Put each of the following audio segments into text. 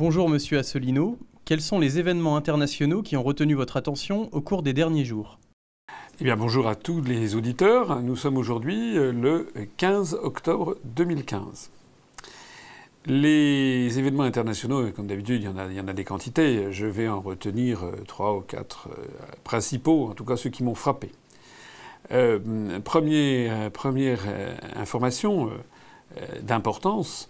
Bonjour Monsieur Asselineau, quels sont les événements internationaux qui ont retenu votre attention au cours des derniers jours? Eh bien, bonjour à tous les auditeurs. Nous sommes aujourd'hui le 15 octobre 2015. Les événements internationaux, comme d'habitude, il y en a des quantités. Je vais en retenir 3 ou 4 principaux, en tout cas ceux qui m'ont frappé. Première information d'importance,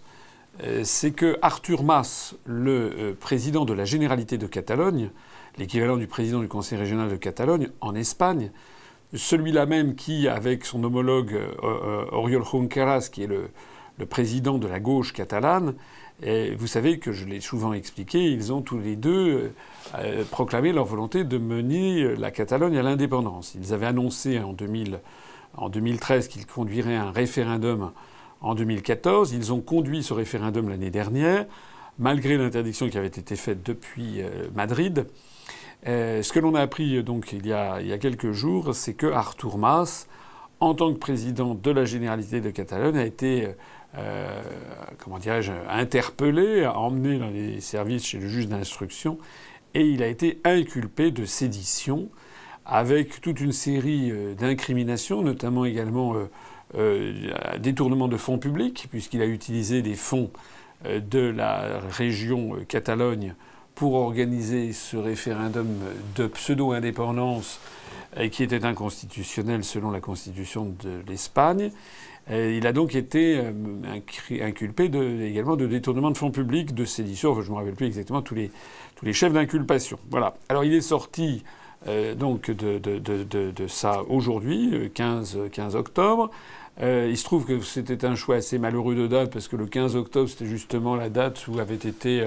c'est que Artur Mas, le président de la Généralité de Catalogne, l'équivalent du président du Conseil régional de Catalogne en Espagne, celui-là même qui, avec son homologue Oriol Junqueras, qui est le président de la gauche catalane, et vous savez que je l'ai souvent expliqué, ils ont tous les deux proclamé leur volonté de mener la Catalogne à l'indépendance. Ils avaient annoncé en 2013 qu'ils conduiraient un référendum en 2014. Ils ont conduit ce référendum l'année dernière, malgré l'interdiction qui avait été faite depuis Madrid. Ce que l'on a appris donc il y a quelques jours, c'est que Artur Mas, en tant que président de la Généralité de Catalogne, a été interpellé, emmené dans les services chez le juge d'instruction, et il a été inculpé de sédition, avec toute une série d'incriminations, notamment également détournement de fonds publics, puisqu'il a utilisé des fonds de la région Catalogne pour organiser ce référendum de pseudo-indépendance qui était inconstitutionnel selon la constitution de l'Espagne. Il a donc été inculpé également de détournement de fonds publics, de sédition. Enfin, je ne me rappelle plus exactement tous les chefs d'inculpation. Voilà. Alors il est sorti donc de ça aujourd'hui, 15 octobre. Il se trouve que c'était un choix assez malheureux de date parce que le 15 octobre, c'était justement la date où avait été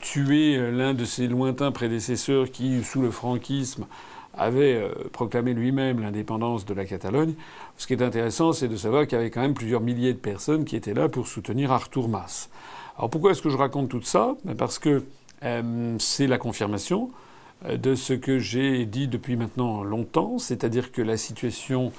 tué l'un de ses lointains prédécesseurs qui, sous le franquisme, avait proclamé lui-même l'indépendance de la Catalogne. Ce qui est intéressant, c'est de savoir qu'il y avait quand même plusieurs milliers de personnes qui étaient là pour soutenir Artur Mas. Alors pourquoi est-ce que je raconte tout ça? Parce que c'est la confirmation de ce que j'ai dit depuis maintenant longtemps, c'est-à-dire que la situation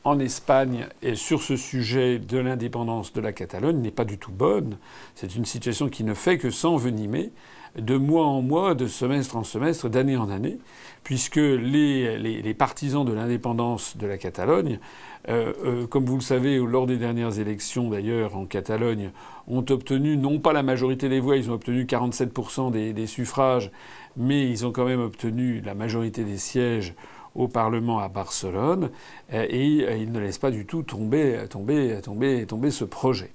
en Espagne et sur ce sujet de l'indépendance de la Catalogne n'est pas du tout bonne. C'est une situation qui ne fait que s'envenimer de mois en mois, de semestre en semestre, d'année en année, puisque les partisans de l'indépendance de la Catalogne, comme vous le savez, lors des dernières élections d'ailleurs en Catalogne, ont obtenu non pas la majorité des voix, ils ont obtenu 47% des suffrages, mais ils ont quand même obtenu la majorité des sièges au Parlement à Barcelone, et ils ne laissent pas du tout tomber ce projet.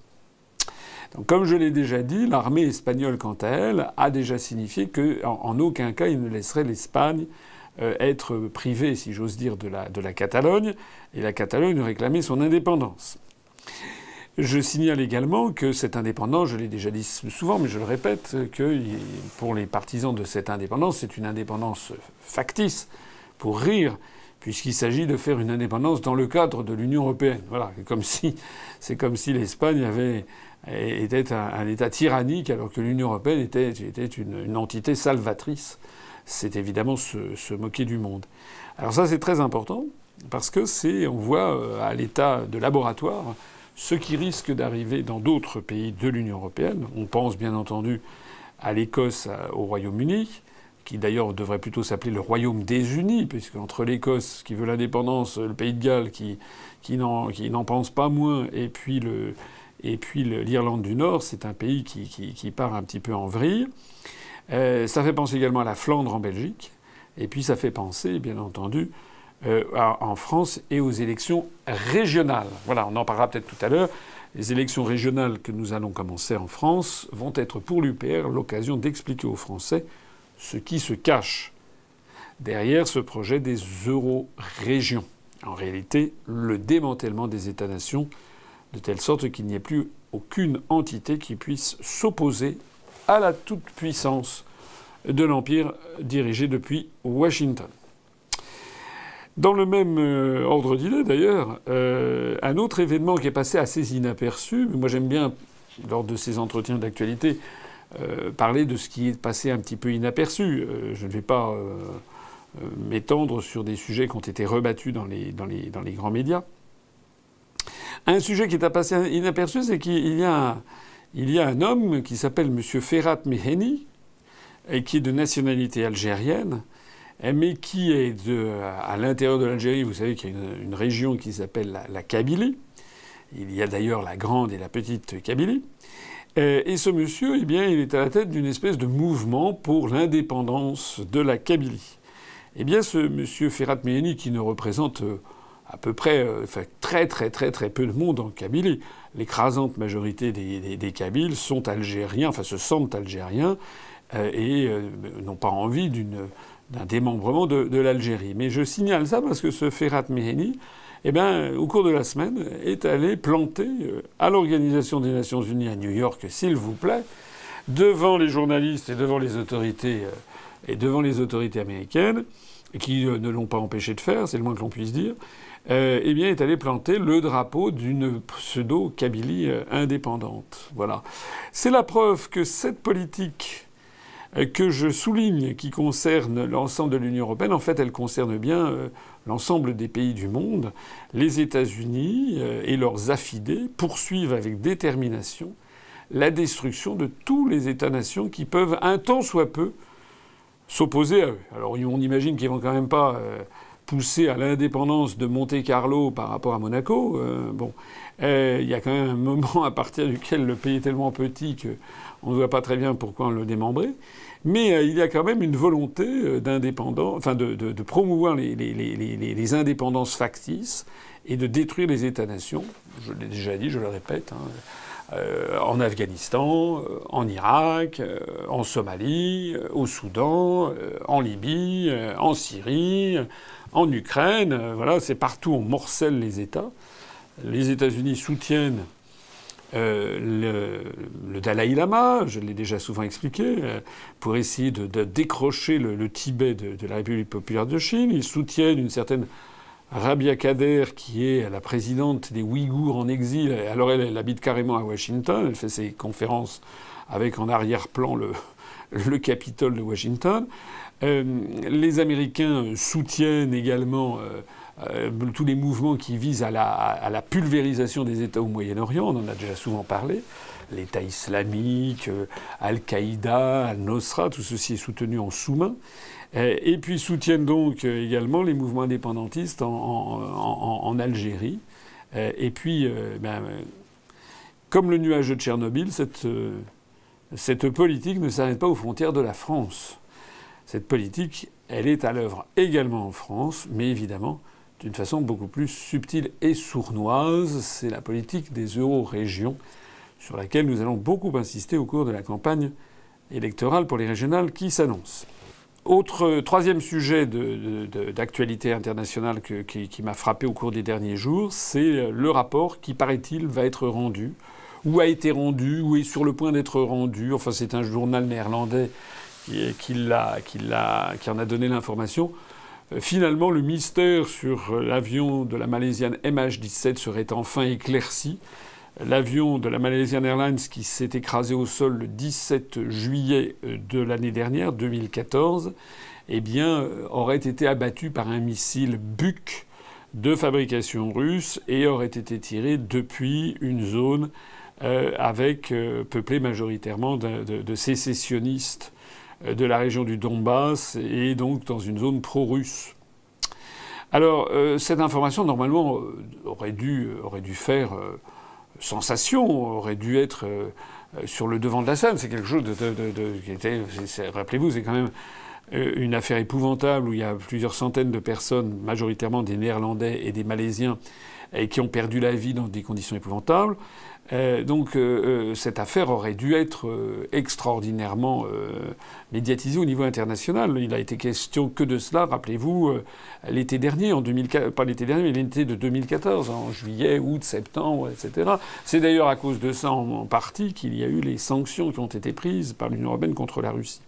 Donc, comme je l'ai déjà dit, l'armée espagnole, quant à elle, a déjà signifié qu'en aucun cas il ne laisserait l'Espagne être privée, si j'ose dire, de la Catalogne, et la Catalogne réclamait son indépendance. Je signale également que cette indépendance, je l'ai déjà dit souvent, mais je le répète, que pour les partisans de cette indépendance, c'est une indépendance factice, pour rire, puisqu'il s'agit de faire une indépendance dans le cadre de l'Union européenne. Voilà, c'est comme si l'Espagne était un État tyrannique, alors que l'Union européenne était une entité salvatrice. C'est évidemment se moquer du monde. Alors ça, c'est très important, parce que on voit à l'état de laboratoire ce qui risque d'arriver dans d'autres pays de l'Union européenne. On pense bien entendu à l'Écosse, au Royaume-Uni, qui d'ailleurs devrait plutôt s'appeler le Royaume des Unis, puisque entre l'Écosse qui veut l'indépendance, le Pays de Galles qui n'en pense pas moins, et puis l'Irlande du Nord, c'est un pays qui part un petit peu en vrille. Ça fait penser également à la Flandre en Belgique, et puis ça fait penser, bien entendu, en France et aux élections régionales. Voilà, on en parlera peut-être tout à l'heure. Les élections régionales que nous allons commencer en France vont être pour l'UPR l'occasion d'expliquer aux Français ce qui se cache derrière ce projet des euro-régions. En réalité, le démantèlement des États-nations, de telle sorte qu'il n'y ait plus aucune entité qui puisse s'opposer à la toute-puissance de l'Empire dirigé depuis Washington. Dans le même ordre d'idée, d'ailleurs, un autre événement qui est passé assez inaperçu, mais moi j'aime bien, lors de ces entretiens d'actualité, parler de ce qui est passé un petit peu inaperçu. Je ne vais pas m'étendre sur des sujets qui ont été rebattus dans les grands médias. Un sujet qui est passé inaperçu, c'est qu'il y a il y a un homme qui s'appelle M. Ferhat Meheni, et qui est de nationalité algérienne, mais qui est à l'intérieur de l'Algérie. Vous savez qu'il y a une région qui s'appelle la Kabylie. Il y a d'ailleurs la grande et la petite Kabylie. Et ce monsieur, eh bien, il est à la tête d'une espèce de mouvement pour l'indépendance de la Kabylie. Eh bien, ce monsieur Ferhat Meheni, qui ne représente à peu près très peu de monde en Kabylie. L'écrasante majorité des Kabyles sont algériens, enfin se sentent algériens, et n'ont pas envie d'un démembrement de l'Algérie. Mais je signale ça parce que ce Ferhat Meheni, eh bien, au cours de la semaine, est allé planter à l'Organisation des Nations Unies à New York, s'il vous plaît, devant les journalistes et devant les autorités américaines, qui ne l'ont pas empêché de faire, c'est le moins que l'on puisse dire, eh bien, est allé planter le drapeau d'une pseudo-Kabylie indépendante. Voilà. C'est la preuve que cette politique que je souligne, qui concerne l'ensemble de l'Union européenne, en fait, elle concerne bien l'ensemble des pays du monde. Les États-Unis et leurs affidés poursuivent avec détermination la destruction de tous les États-nations qui peuvent, un tant soit peu, s'opposer à eux. Alors, on imagine qu'ils vont quand même pas pousser à l'indépendance de Monte-Carlo par rapport à Monaco. Il y a quand même un moment à partir duquel le pays est tellement petit qu'on ne voit pas très bien pourquoi on le démembrait. Mais il y a quand même une volonté d'indépendance, enfin de promouvoir les indépendances factices et de détruire les États-nations. Je l'ai déjà dit, je le répète. En Afghanistan, en Irak, en Somalie, au Soudan, en Libye, en Syrie, en Ukraine. Voilà, c'est partout on morcelle les États. Les États-Unis soutiennent le Dalai Lama, je l'ai déjà souvent expliqué, pour essayer de décrocher le Tibet de la République populaire de Chine. Ils soutiennent une certaine Rabia Kader, qui est la présidente des Ouïghours en exil. Alors elle habite carrément à Washington. Elle fait ses conférences avec en arrière-plan le Capitole de Washington. Les Américains soutiennent également tous les mouvements qui visent à la pulvérisation des États au Moyen-Orient. On en a déjà souvent parlé. L'État islamique, Al-Qaïda, Al-Nosra, tout ceci est soutenu en sous-main. Et puis soutiennent donc également les mouvements indépendantistes en Algérie. Et puis, comme le nuage de Tchernobyl, cette politique ne s'arrête pas aux frontières de la France. Cette politique, elle est à l'œuvre également en France, mais évidemment d'une façon beaucoup plus subtile et sournoise. C'est la politique des euro-régions sur laquelle nous allons beaucoup insister au cours de la campagne électorale pour les régionales qui s'annonce. Troisième sujet d'actualité internationale qui m'a frappé au cours des derniers jours, c'est le rapport qui, paraît-il, va être rendu, ou a été rendu, ou est sur le point d'être rendu. Enfin, c'est un journal néerlandais qui en a donné l'information. Finalement, le mystère sur l'avion de la Malaisian MH17 serait enfin éclairci. L'avion de la Malaysian Airlines qui s'est écrasé au sol le 17 juillet de l'année dernière, 2014, eh bien, aurait été abattu par un missile Buk de fabrication russe et aurait été tiré depuis une zone peuplée majoritairement de sécessionnistes de la région du Donbass et donc dans une zone pro-russe. Alors, cette information, normalement, aurait dû faire sensation, aurait dû être sur le devant de la scène. C'est quelque chose qui était... Rappelez-vous, c'est quand même une affaire épouvantable où il y a plusieurs centaines de personnes, majoritairement des Néerlandais et des Malaisiens, qui ont perdu la vie dans des conditions épouvantables. Donc cette affaire aurait dû être extraordinairement médiatisée au niveau international. Il a été question que de cela, rappelez-vous, l'été dernier, pas l'été dernier, mais l'été de 2014, en juillet, août, septembre, etc. C'est d'ailleurs à cause de ça, en partie, qu'il y a eu les sanctions qui ont été prises par l'Union européenne contre la Russie.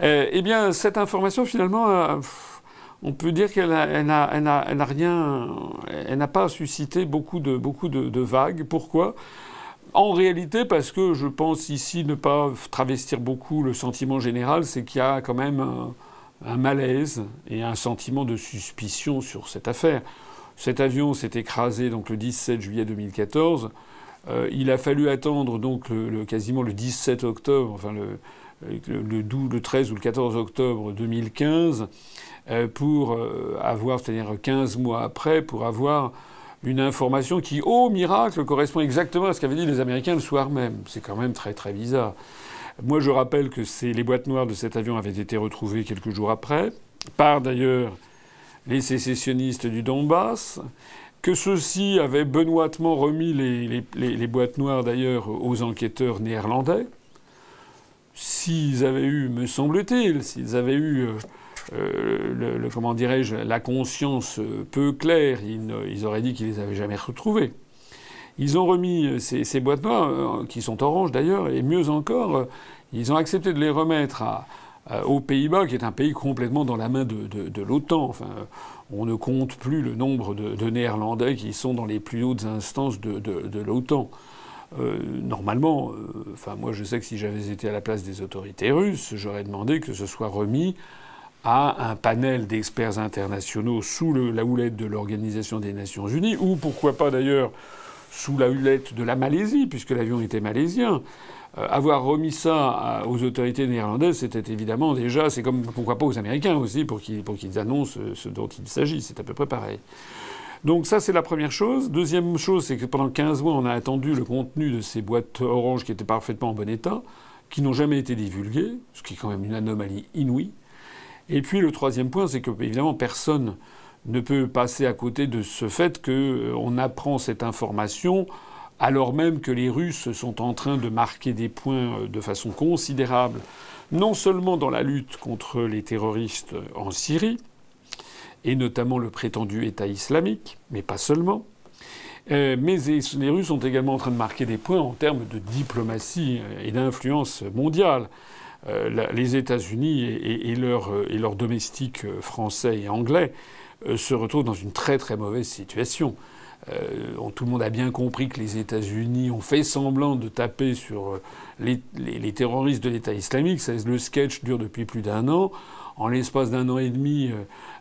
Eh bien, cette information, finalement... on peut dire qu'elle n'a rien, elle n'a pas suscité beaucoup de vagues. Pourquoi ? En réalité, parce que je pense ici ne pas travestir beaucoup le sentiment général, c'est qu'il y a quand même un malaise et un sentiment de suspicion sur cette affaire. Cet avion s'est écrasé donc le 17 juillet 2014. Il a fallu attendre donc quasiment le 17 octobre, enfin le 13 ou le 14 octobre 2015, pour avoir, c'est-à-dire 15 mois après, pour avoir une information qui, au miracle, correspond exactement à ce qu'avaient dit les Américains le soir même. C'est quand même très très bizarre. Moi, je rappelle que les boîtes noires de cet avion avaient été retrouvées quelques jours après, par d'ailleurs les sécessionnistes du Donbass, que ceux-ci avaient benoîtement remis les boîtes noires d'ailleurs aux enquêteurs néerlandais. S'ils avaient eu, me semble-t-il, s'ils avaient eu comment dirais-je, la conscience peu claire, ils auraient dit qu'ils les avaient jamais retrouvés. Ils ont remis ces boîtes noires, qui sont oranges d'ailleurs, et mieux encore, ils ont accepté de les remettre aux Pays-Bas, qui est un pays complètement dans la main de l'OTAN. Enfin, on ne compte plus le nombre de Néerlandais qui sont dans les plus hautes instances de l'OTAN. Normalement, enfin moi je sais que si j'avais été à la place des autorités russes, j'aurais demandé que ce soit remis à un panel d'experts internationaux sous la houlette de l'Organisation des Nations Unies, ou pourquoi pas d'ailleurs sous la houlette de la Malaisie, puisque l'avion était malaisien. Avoir remis ça aux autorités néerlandaises, c'était évidemment déjà, c'est comme pourquoi pas aux Américains aussi, pour qu'ils annoncent ce dont il s'agit. C'est à peu près pareil. Donc ça, c'est la première chose. Deuxième chose, c'est que pendant 15 mois, on a attendu le contenu de ces boîtes oranges qui étaient parfaitement en bon état, qui n'ont jamais été divulguées, ce qui est quand même une anomalie inouïe. Et puis le troisième point, c'est que évidemment personne ne peut passer à côté de ce fait qu'on apprend cette information alors même que les Russes sont en train de marquer des points de façon considérable, non seulement dans la lutte contre les terroristes en Syrie, et notamment le prétendu État islamique, mais pas seulement, mais les Russes sont également en train de marquer des points en termes de diplomatie et d'influence mondiale. Les États-Unis et leurs domestiques français et anglais se retrouvent dans une très très mauvaise situation. Tout le monde a bien compris que les États-Unis ont fait semblant de taper sur les terroristes de l'État islamique. Le sketch dure depuis plus d'un an. En l'espace d'un an et demi,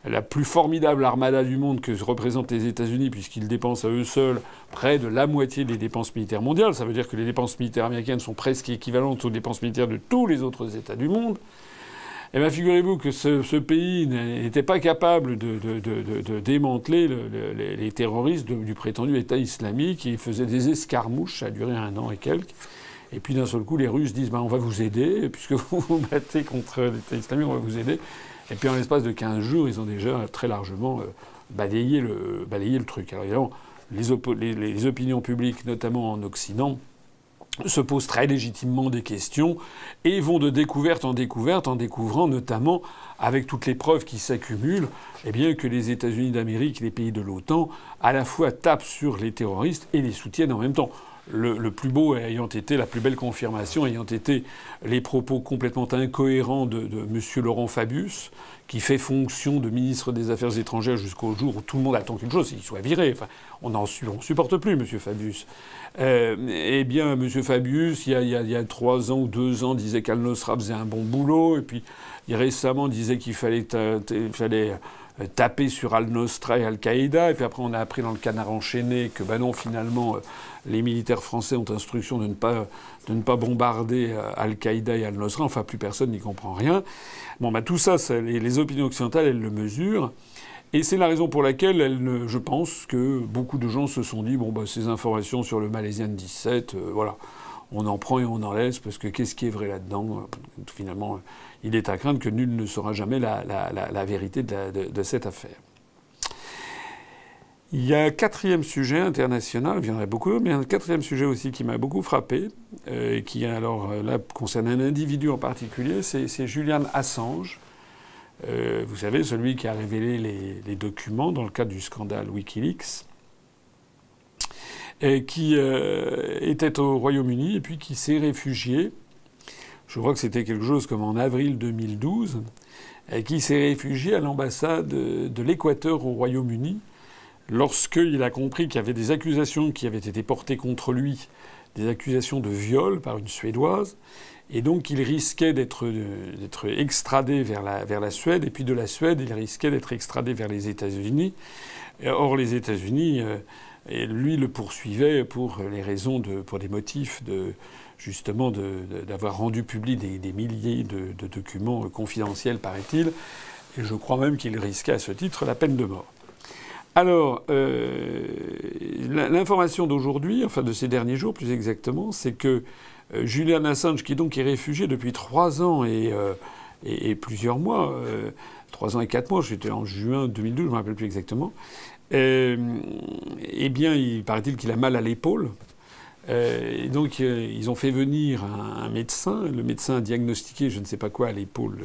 la plus formidable armada du monde que représentent les États-Unis, puisqu'ils dépensent à eux seuls près de la moitié des dépenses militaires mondiales. Ça veut dire que les dépenses militaires américaines sont presque équivalentes aux dépenses militaires de tous les autres États du monde. Eh bien, figurez-vous que ce pays n'était pas capable de démanteler les terroristes du prétendu État islamique. Ils faisaient des escarmouches, ça a duré 1 an et quelques. Et puis d'un seul coup, les Russes disent on va vous aider, puisque vous vous battez contre l'État islamique, on va vous aider. Et puis en l'espace de 15 jours, ils ont déjà très largement balayé le truc. Alors évidemment, les opinions publiques, notamment en Occident, se posent très légitimement des questions et vont de découverte en découverte, en découvrant notamment, avec toutes les preuves qui s'accumulent, eh bien que les États-Unis d'Amérique, les pays de l'OTAN, à la fois tapent sur les terroristes et les soutiennent en même temps. Le plus beau ayant été, la plus belle confirmation ayant été les propos complètement incohérents de M. Laurent Fabius, qui fait fonction de ministre des Affaires étrangères jusqu'au jour où tout le monde attend qu'une chose, c'est qu'il soit viré. Enfin, on supporte plus, M. Fabius. Eh bien, M. Fabius, il y a 3 ans ou 2 ans, disait qu'Al-Nosra faisait un bon boulot, et puis récemment disait qu'il fallait taper sur Al-Nosra et Al-Qaïda, et puis après on a appris dans le Canard enchaîné que non, finalement, les militaires français ont instruction de ne pas bombarder Al-Qaïda et Al-Nosra, enfin plus personne n'y comprend rien. Bon, tout ça, les opinions occidentales, elles le mesurent, et c'est la raison pour laquelle je pense que beaucoup de gens se sont dit ces informations sur le Malaisian 17, voilà, on en prend et on en laisse, parce que qu'est-ce qui est vrai là-dedans ? Finalement, il est à craindre que nul ne saura jamais la vérité de cette affaire. Il y a un 4e sujet international, il y en a beaucoup, mais un 4e sujet aussi qui m'a beaucoup frappé, qui alors là concerne un individu en particulier, c'est Julian Assange. Vous savez, celui qui a révélé les documents dans le cadre du scandale Wikileaks, qui était au Royaume-Uni et puis qui s'est réfugié. Je crois que c'était quelque chose comme en avril 2012, qui s'est réfugié à l'ambassade de l'Équateur au Royaume-Uni lorsqu'il a compris qu'il y avait des accusations qui avaient été portées contre lui, des accusations de viol par une Suédoise, et donc il risquait d'être extradé vers la Suède, et puis de la Suède, il risquait d'être extradé vers les États-Unis. Or, les États-Unis Et lui le poursuivait pour les raisons pour des motifs justement d'avoir rendu public des milliers de documents confidentiels, paraît-il. Et je crois même qu'il risquait à ce titre la peine de mort. Alors, l'information d'aujourd'hui, enfin de ces derniers jours plus exactement, c'est que Julian Assange, qui donc est réfugié depuis 3 ans et plusieurs mois, 3 ans et 4 mois, j'étais en juin 2012, je ne me rappelle plus exactement, eh bien, il paraît-il qu'il a mal à l'épaule. Et donc, ils ont fait venir un médecin. Le médecin a diagnostiqué je ne sais pas quoi à l'épaule.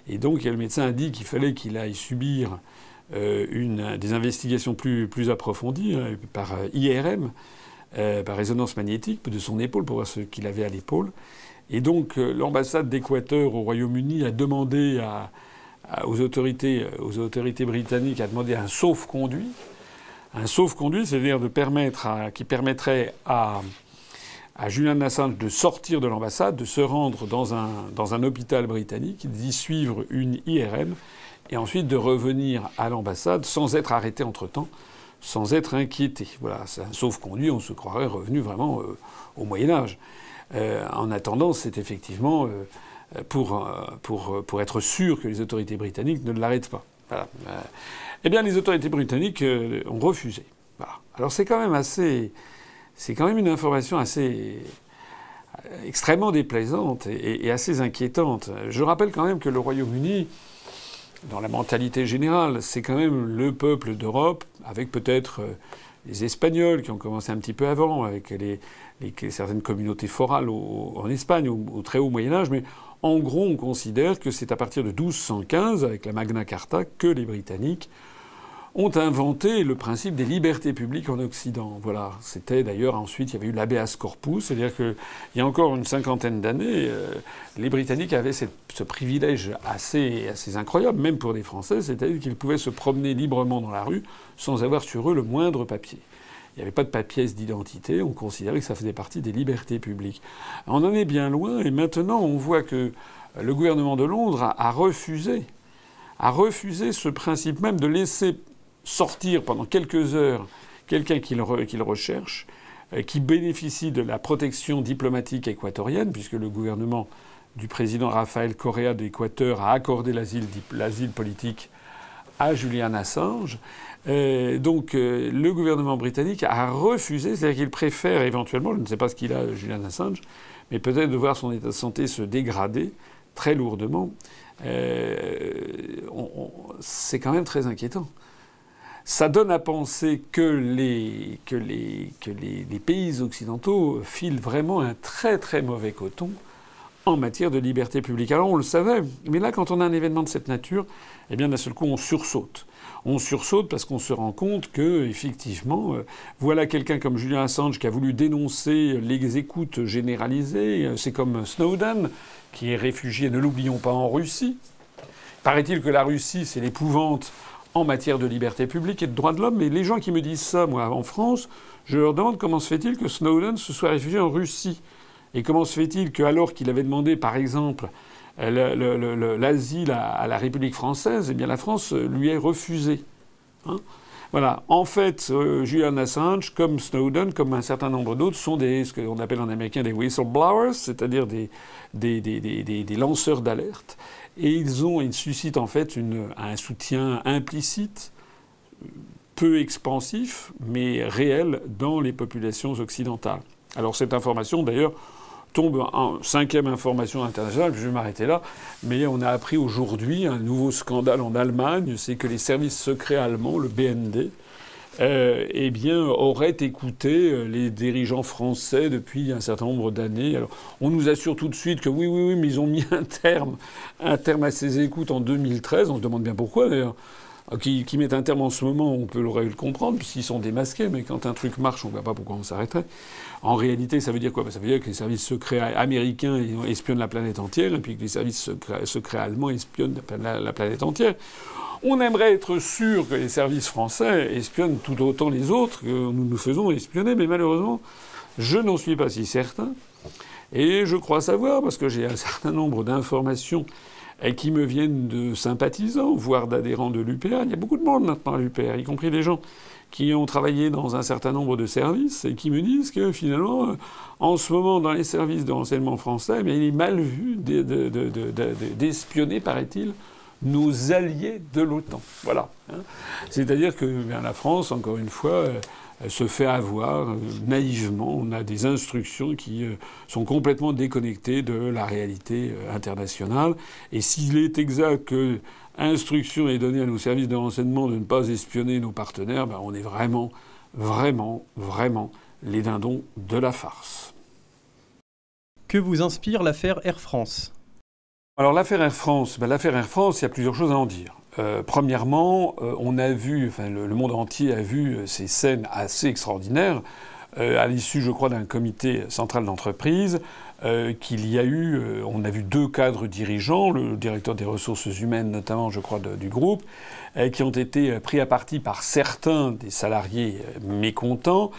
Et donc, le médecin a dit qu'il fallait qu'il aille subir des investigations plus approfondies par IRM, par résonance magnétique de son épaule pour voir ce qu'il avait à l'épaule. Et donc, l'ambassade d'Équateur au Royaume-Uni a demandé aux autorités britanniques a demandé un sauf-conduit. Un sauf-conduit, c'est-à-dire qui permettrait à Julian Assange de sortir de l'ambassade, de se rendre dans un hôpital britannique, d'y suivre une IRM, et ensuite de revenir à l'ambassade sans être arrêté entre-temps, sans être inquiété. Voilà, c'est un sauf-conduit, on se croirait revenu vraiment au Moyen-Âge. En attendant, c'est effectivement pour être sûr que les autorités britanniques ne l'arrêtent pas. Voilà. Eh bien, les autorités britanniques ont refusé. Voilà. Alors c'est quand même une information assez extrêmement déplaisante et assez inquiétante. Je rappelle quand même que le Royaume-Uni, dans la mentalité générale, c'est quand même le peuple d'Europe, avec peut-être les Espagnols qui ont commencé un petit peu avant, avec certaines communautés forales en Espagne au très haut Moyen-Âge, mais en gros, on considère que c'est à partir de 1215, avec la Magna Carta, que les Britanniques ont inventé le principe des libertés publiques en Occident. Voilà. C'était d'ailleurs ensuite, il y avait eu l'habeas corpus, c'est-à-dire qu'il y a encore une 50aine d'années, les Britanniques avaient ce privilège assez incroyable, même pour des Français, c'est-à-dire qu'ils pouvaient se promener librement dans la rue sans avoir sur eux le moindre papier. Il n'y avait pas de papiers d'identité, on considérait que ça faisait partie des libertés publiques. On en est bien loin, et maintenant on voit que le gouvernement de Londres a refusé ce principe même de laisser sortir pendant quelques heures quelqu'un qu'il recherche, qui bénéficie de la protection diplomatique équatorienne, puisque le gouvernement du président Rafael Correa d'Équateur a accordé l'asile politique à Julian Assange. Donc le gouvernement britannique a refusé, c'est-à-dire qu'il préfère éventuellement, je ne sais pas ce qu'il a, Julian Assange, mais peut-être de voir son état de santé se dégrader très lourdement. C'est quand même très inquiétant. Ça donne à penser que les pays occidentaux filent vraiment un très très mauvais coton en matière de liberté publique. Alors on le savait, mais là quand on a un événement de cette nature, eh bien d'un seul coup on sursaute. On sursaute parce qu'on se rend compte que, effectivement, voilà quelqu'un comme Julian Assange qui a voulu dénoncer les écoutes généralisées. C'est comme Snowden, qui est réfugié, ne l'oublions pas, en Russie. Paraît-il que la Russie, c'est l'épouvante en matière de liberté publique et de droits de l'homme. Mais les gens qui me disent ça, moi, en France, je leur demande comment se fait-il que Snowden se soit réfugié en Russie. Et comment se fait-il qu'alors qu'il avait demandé, par exemple, l'asile à la République française, eh bien la France lui ait refusé. Hein, voilà. En fait, Julian Assange, comme Snowden, comme un certain nombre d'autres, sont ce qu'on appelle en américain des whistleblowers, c'est-à-dire des lanceurs d'alerte. Et ils suscitent en fait un soutien implicite, peu expansif, mais réel dans les populations occidentales. Alors cette information, d'ailleurs, tombe en 5e information internationale, je vais m'arrêter là, mais on a appris aujourd'hui un nouveau scandale en Allemagne, c'est que les services secrets allemands, le BND, eh bien, auraient écouté les dirigeants français depuis un certain nombre d'années. Alors, on nous assure tout de suite que oui, mais ils ont mis un terme à ces écoutes en 2013. On se demande bien pourquoi, d'ailleurs. Qui mettent un terme en ce moment, on aurait pu le comprendre, puisqu'ils sont démasqués, mais quand un truc marche, on ne voit pas pourquoi on s'arrêterait. En réalité, ça veut dire quoi ? Ça veut dire que les services secrets américains espionnent la planète entière, et puis que les services secrets allemands espionnent la planète entière. On aimerait être sûr que les services français espionnent tout autant les autres que nous nous faisons espionner, mais malheureusement, je n'en suis pas si certain. Et je crois savoir, parce que j'ai un certain nombre d'informations et qui me viennent de sympathisants, voire d'adhérents de l'UPR. Il y a beaucoup de monde maintenant à l'UPR, y compris des gens qui ont travaillé dans un certain nombre de services et qui me disent que finalement, en ce moment, dans les services de renseignement français, mais il est mal vu d'espionner, paraît-il, nos alliés de l'OTAN. Voilà. C'est-à-dire que la France, encore une fois, se fait avoir naïvement. On a des instructions qui sont complètement déconnectées de la réalité internationale. Et s'il est exact que instruction est donnée à nos services de renseignement de ne pas espionner nos partenaires, ben on est vraiment, vraiment, vraiment les dindons de la farce. Que vous inspire l'affaire Air France ? Alors l'affaire Air France, il y a plusieurs choses à en dire. Premièrement, on a vu, le monde entier a vu ces scènes assez extraordinaires à l'issue, je crois, d'un comité central d'entreprise. Qu'il y a eu, on a vu 2 cadres dirigeants, le directeur des ressources humaines notamment, je crois, du groupe, qui ont été pris à partie par certains des salariés mécontents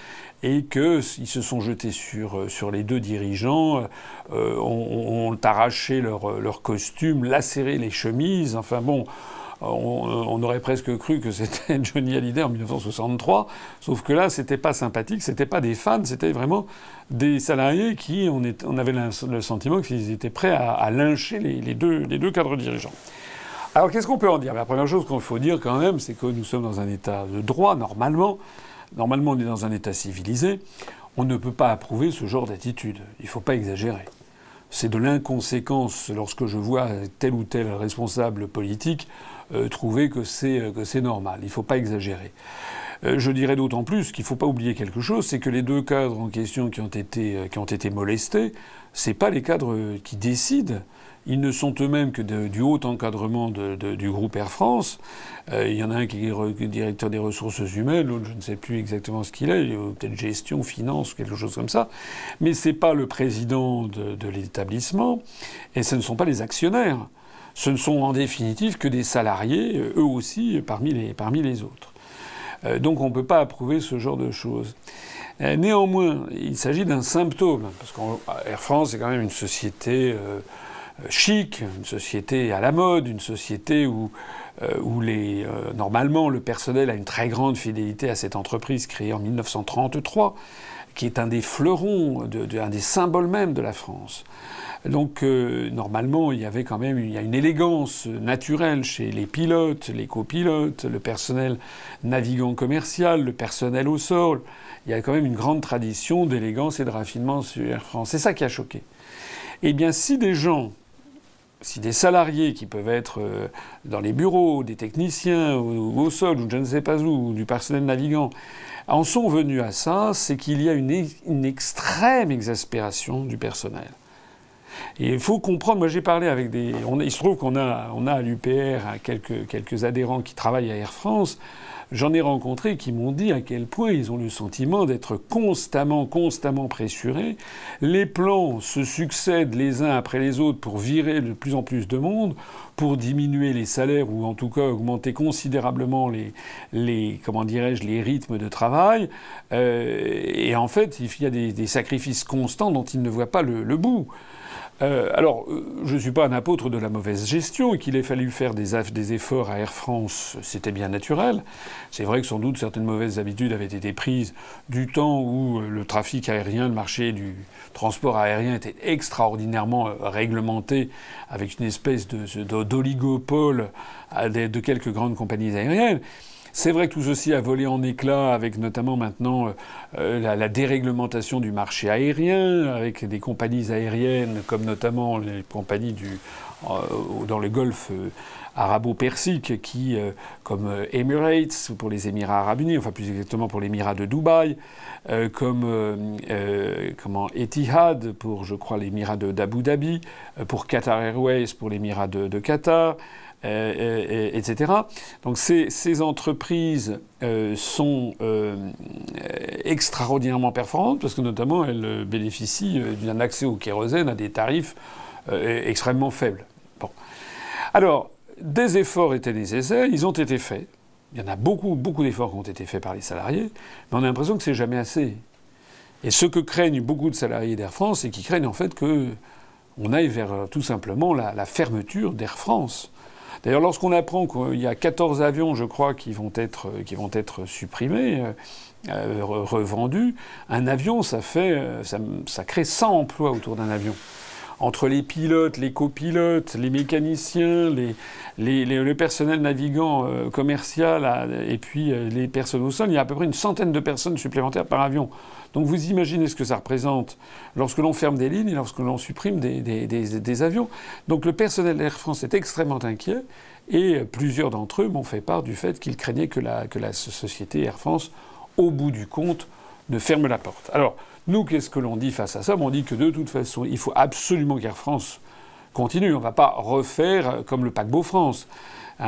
et qu'ils se sont jetés sur les 2 dirigeants, ont arraché leurs costumes, lacéré les chemises, enfin bon. On aurait presque cru que c'était Johnny Hallyday en 1963, sauf que là, c'était pas sympathique, c'était pas des fans, c'était vraiment des salariés qui, on avait le sentiment qu'ils étaient prêts à lyncher les deux cadres dirigeants. Alors, qu'est-ce qu'on peut en dire ? La première chose qu'il faut dire quand même, c'est que nous sommes dans un état de droit, normalement. Normalement, on est dans un état civilisé. On ne peut pas approuver ce genre d'attitude. Il ne faut pas exagérer. C'est de l'inconséquence lorsque je vois tel ou tel responsable politique trouver que c'est normal. Il ne faut pas exagérer. Je dirais d'autant plus qu'il ne faut pas oublier quelque chose, c'est que les 2 cadres en question qui ont été molestés, c'est pas les cadres qui décident. Ils ne sont eux-mêmes que du haut encadrement du groupe Air France. Il y en a un qui est directeur des ressources humaines, l'autre je ne sais plus exactement ce qu'il est, peut-être gestion, finance, quelque chose comme ça. Mais c'est pas le président de l'établissement et ce ne sont pas les actionnaires. Ce ne sont en définitive que des salariés, eux aussi, parmi les autres. Donc on ne peut pas approuver ce genre de choses. Néanmoins, il s'agit d'un symptôme, parce qu'Air France est quand même une société chic, une société à la mode, une société où normalement le personnel a une très grande fidélité à cette entreprise créée en 1933, qui est un des fleurons, un des symboles même de la France. Donc normalement, il y a une élégance naturelle chez les pilotes, les copilotes, le personnel navigant commercial, le personnel au sol. Il y a quand même une grande tradition d'élégance et de raffinement sur Air France. C'est ça qui a choqué. Eh bien, si des salariés qui peuvent être dans les bureaux, des techniciens, ou au sol, ou je ne sais pas où, ou du personnel navigant, en sont venus à ça, c'est qu'il y a une extrême exaspération du personnel. Et il faut comprendre, moi j'ai parlé avec il se trouve qu'on a à l'UPR quelques adhérents qui travaillent à Air France. J'en ai rencontré qui m'ont dit à quel point ils ont le sentiment d'être constamment pressurés. Les plans se succèdent les uns après les autres pour virer de plus en plus de monde, pour diminuer les salaires ou en tout cas augmenter considérablement les rythmes de travail. Et en fait, il y a des sacrifices constants dont ils ne voient pas le bout. Alors, je ne suis pas un apôtre de la mauvaise gestion et qu'il ait fallu faire des efforts à Air France, c'était bien naturel. C'est vrai que sans doute certaines mauvaises habitudes avaient été prises du temps où le trafic aérien, le marché du transport aérien était extraordinairement réglementé avec une espèce d'oligopole de quelques grandes compagnies aériennes. C'est vrai que tout ceci a volé en éclats avec notamment maintenant la déréglementation du marché aérien, avec des compagnies aériennes comme notamment les compagnies dans le golfe arabo-persique comme Emirates pour les Émirats arabes unis, enfin plus exactement pour l'Émirat de Dubaï, comme Etihad pour, je crois, l'Émirat d'Abu Dhabi, pour Qatar Airways pour l'Émirat de Qatar, etc. Donc ces entreprises sont extraordinairement performantes parce que notamment elles bénéficient d'un accès au kérosène à des tarifs extrêmement faibles. Bon. Alors, des efforts étaient nécessaires, ils ont été faits. Il y en a beaucoup d'efforts qui ont été faits par les salariés, mais on a l'impression que c'est jamais assez. Et ce que craignent beaucoup de salariés d'Air France, c'est qu'ils craignent en fait que on aille vers tout simplement la fermeture d'Air France. D'ailleurs, lorsqu'on apprend qu'il y a 14 avions, je crois, qui vont être supprimés, revendus, un avion, ça crée 100 emplois autour d'un avion. Entre les pilotes, les copilotes, les mécaniciens, le personnel navigant commercial et puis les personnes au sol, il y a à peu près une centaine de personnes supplémentaires par avion. Donc vous imaginez ce que ça représente lorsque l'on ferme des lignes et lorsque l'on supprime des avions. Donc le personnel d'Air France est extrêmement inquiet et plusieurs d'entre eux m'ont fait part du fait qu'ils craignaient que la société Air France, au bout du compte, ne ferme la porte. Alors, nous, qu'est-ce que l'on dit face à ça? On dit que de toute façon, il faut absolument qu'Air France continue. On ne va pas refaire comme le paquebot France.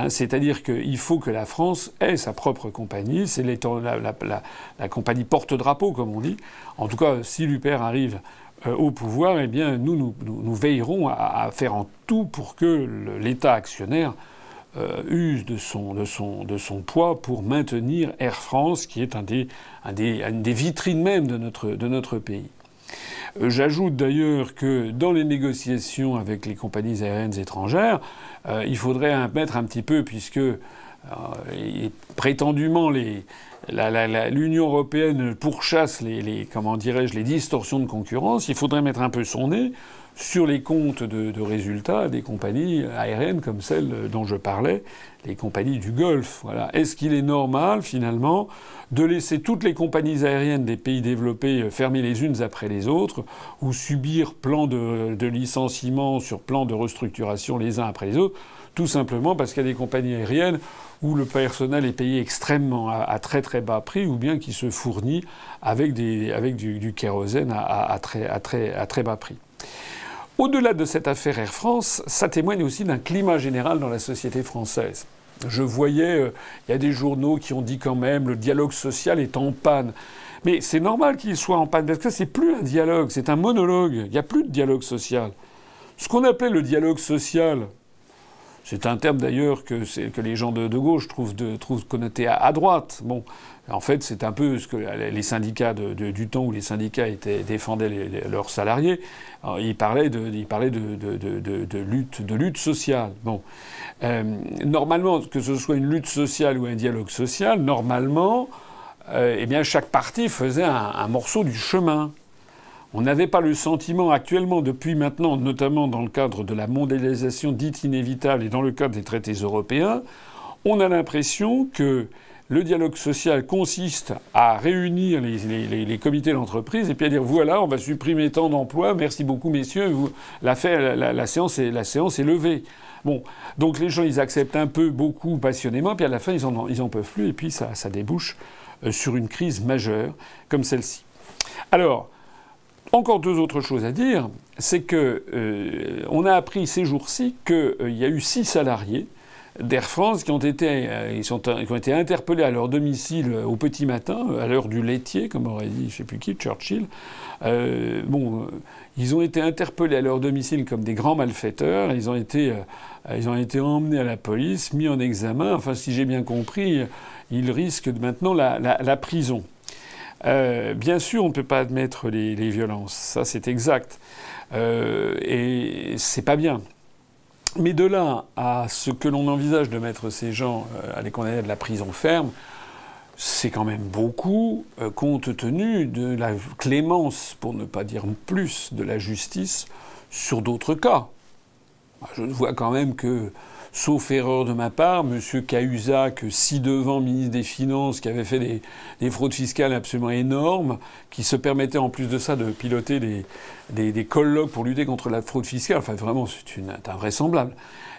C'est-à-dire qu'il faut que la France ait sa propre compagnie. C'est la compagnie porte-drapeau, comme on dit. En tout cas, si l'UPR arrive au pouvoir, eh bien, nous veillerons à faire en tout pour que l'État actionnaire use de son poids pour maintenir Air France, qui est une des vitrines même de notre pays. J'ajoute d'ailleurs que dans les négociations avec les compagnies aériennes étrangères, il faudrait mettre un petit peu, puisque prétendument l'Union européenne pourchasse les distorsions de concurrence, il faudrait mettre un peu son nez sur les comptes de résultats des compagnies aériennes comme celles dont je parlais, les compagnies du Golfe. Voilà. Est-ce qu'il est normal, finalement, de laisser toutes les compagnies aériennes des pays développés fermer les unes après les autres, ou subir plan de licenciement sur plan de restructuration les uns après les autres, tout simplement parce qu'il y a des compagnies aériennes où le personnel est payé extrêmement à très très bas prix, ou bien qui se fournit avec du kérosène à très bas prix. Au-delà de cette affaire Air France, ça témoigne aussi d'un climat général dans la société française. Je voyais, il y a des journaux qui ont dit quand même le dialogue social est en panne. Mais c'est normal qu'il soit en panne, parce que c'est plus un dialogue, c'est un monologue. Il n'y a plus de dialogue social. Ce qu'on appelait le dialogue social, c'est un terme d'ailleurs que les gens de gauche trouvent connoté à droite. Bon, en fait, c'est un peu ce que les syndicats du temps où les syndicats défendaient leurs salariés. Alors, ils parlaient de lutte sociale. Bon, normalement, que ce soit une lutte sociale ou un dialogue social, normalement, eh bien, chaque parti faisait un morceau du chemin. On n'avait pas le sentiment actuellement, depuis maintenant, notamment dans le cadre de la mondialisation dite inévitable et dans le cadre des traités européens, on a l'impression que le dialogue social consiste à réunir les comités d'entreprise et puis à dire voilà, on va supprimer tant d'emplois, merci beaucoup messieurs, la séance est levée. Bon, donc les gens ils acceptent un peu, beaucoup, passionnément, puis à la fin ils en peuvent plus et puis ça débouche sur une crise majeure comme celle-ci. Alors, encore deux autres choses à dire, c'est que on a appris ces jours-ci qu'il y a eu 6 salariés d'Air France qui ont été interpellés à leur domicile au petit matin, à l'heure du laitier, comme aurait dit je ne sais plus qui, Churchill. Ils ont été interpellés à leur domicile comme des grands malfaiteurs. Ils ont été emmenés à la police, mis en examen. Enfin, si j'ai bien compris, ils risquent maintenant la prison. Bien sûr, on ne peut pas admettre les violences, ça c'est exact, et c'est pas bien. Mais de là à ce que l'on envisage de mettre ces gens à les condamner à de la prison ferme, c'est quand même beaucoup, compte tenu de la clémence, pour ne pas dire plus, de la justice sur d'autres cas. Je vois quand même que, sauf erreur de ma part, M. Cahuzac, ci-devant ministre des Finances, qui avait fait des fraudes fiscales absolument énormes, qui se permettait en plus de ça de piloter des colloques pour lutter contre la fraude fiscale, enfin vraiment c'est invraisemblable.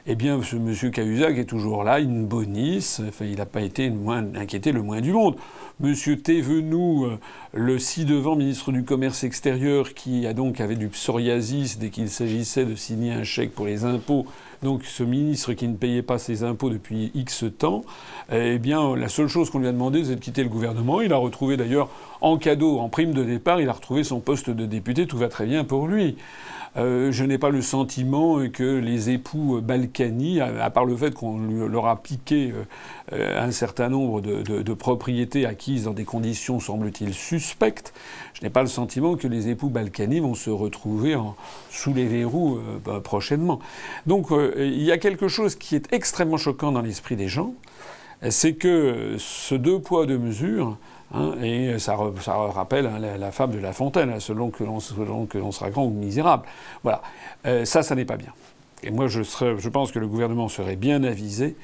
Eh bien, M. Cahuzac est toujours là, in bonis, enfin, il n'a pas été inquiété le moins du monde. M. Thévenoud, le ci-devant ministre du Commerce extérieur, qui avait du psoriasis dès qu'il s'agissait de signer un chèque pour les impôts, donc ce ministre qui ne payait pas ses impôts depuis X temps, eh bien, la seule chose qu'on lui a demandé, c'est de quitter le gouvernement. Il a retrouvé d'ailleurs, en cadeau, en prime de départ, il a retrouvé son poste de député. Tout va très bien pour lui. Je n'ai pas le sentiment que les époux Balkany, à part le fait qu'on leur a piqué un certain nombre de propriétés acquises dans des conditions, semble-t-il, suspectes, je n'ai pas le sentiment que les époux Balkany vont se retrouver sous les verrous prochainement. Donc il y a quelque chose qui est extrêmement choquant dans l'esprit des gens, c'est que ce deux poids, deux mesures... et ça rappelle la fable de La Fontaine, selon que l'on sera grand ou misérable. Voilà. Ça n'est pas bien. Et moi, je pense que le gouvernement serait bien avisé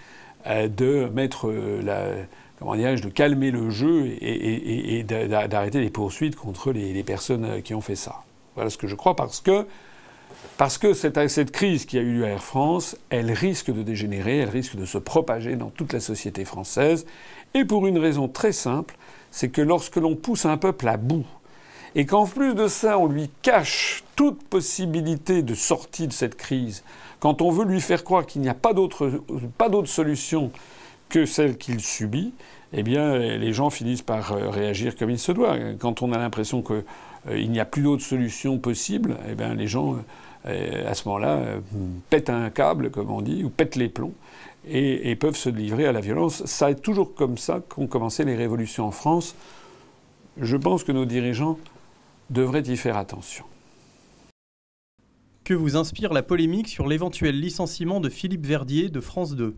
de mettre de calmer le jeu et d'arrêter les poursuites contre les personnes qui ont fait ça. Voilà ce que je crois, parce que cette crise qui a eu lieu à Air France, elle risque de dégénérer, elle risque de se propager dans toute la société française, et pour une raison très simple, c'est que lorsque l'on pousse un peuple à bout, et qu'en plus de ça, on lui cache toute possibilité de sortie de cette crise, quand on veut lui faire croire qu'il n'y a pas d'autre solution que celle qu'il subit, eh bien, les gens finissent par réagir comme il se doit. Quand on a l'impression qu'il n'y a plus d'autre solution possible, eh bien, les gens, à ce moment-là, pètent un câble, comme on dit, ou pètent les plombs. Et peuvent se livrer à la violence. Ça est toujours comme ça qu'ont commencé les révolutions en France. Je pense que nos dirigeants devraient y faire attention. Que vous inspire la polémique sur l'éventuel licenciement de Philippe Verdier de France 2 ?